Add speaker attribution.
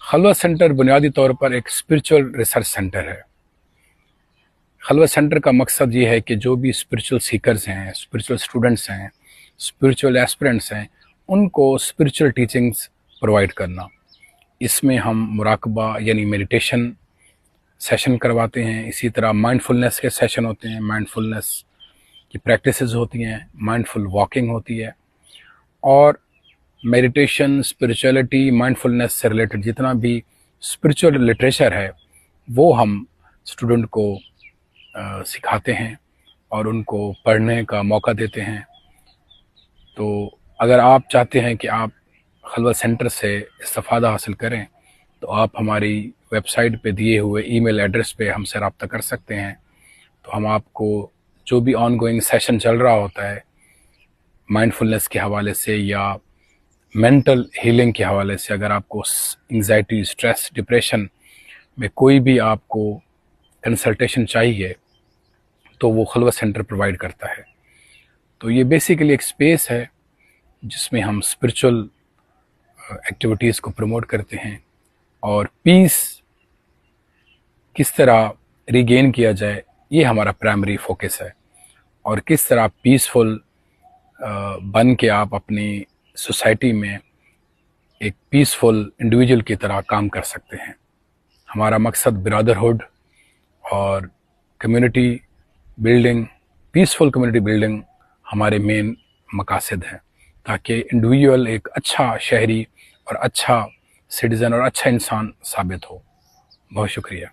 Speaker 1: خلوت سینٹر بنیادی طور پر ایک اسپرچل ریسرچ سینٹر ہے۔ خلوت سینٹر کا مقصد یہ ہے کہ جو بھی اسپرچل سیکرز ہیں، اسپرچل اسٹوڈنٹس ہیں، اسپرچل ایسپرنٹس ہیں، ان کو اسپرچل ٹیچنگز پرووائڈ کرنا۔ اس میں ہم مراقبہ یعنی میڈیٹیشن سیشن کرواتے ہیں، اسی طرح مائنڈ فلنس کے سیشن ہوتے ہیں، مائنڈ فلنس کی پریکٹسز ہوتی ہیں، مائنڈ فل واکنگ ہوتی ہے، اور میڈیٹیشن، اسپرچولیٹی، مائنڈ فلنس سے ریلیٹڈ جتنا بھی اسپرچول لٹریچر ہے وہ ہم اسٹوڈنٹ کو سکھاتے ہیں اور ان کو پڑھنے کا موقع دیتے ہیں۔ تو اگر آپ چاہتے ہیں کہ آپ خلوت سینٹر سے استفادہ حاصل کریں تو آپ ہماری ویب سائٹ پہ دیے ہوئے ای میل ایڈریس پہ ہم سے رابطہ کر سکتے ہیں، تو ہم آپ کو جو بھی آن گوئنگ سیشن چل رہا ہوتا ہے مائنڈ فلنس کے حوالے سے یا مینٹل ہیلنگ کے حوالے سے، اگر آپ کو انگزائٹی، اسٹریس، ڈپریشن میں کوئی بھی آپ کو کنسلٹیشن چاہیے تو وہ خلوت سینٹر پرووائڈ کرتا ہے۔ تو یہ بیسیکلی ایک اسپیس ہے جس میں ہم اسپرچل ایکٹیویٹیز کو پروموٹ کرتے ہیں، اور پیس کس طرح ریگین کیا جائے یہ ہمارا پرائمری فوکس ہے، اور کس طرح پیسفل بن کے آپ اپنی سوسائٹی میں ایک پیسفل انڈیویجول کی طرح کام کر سکتے ہیں۔ ہمارا مقصد برادرہڈ اور community building, peaceful community building ہمارے مین مقاصد ہیں، تاکہ انڈیویجول ایک اچھا شہری اور اچھا سٹیزن اور اچھا انسان ثابت ہو۔ بہت شکریہ۔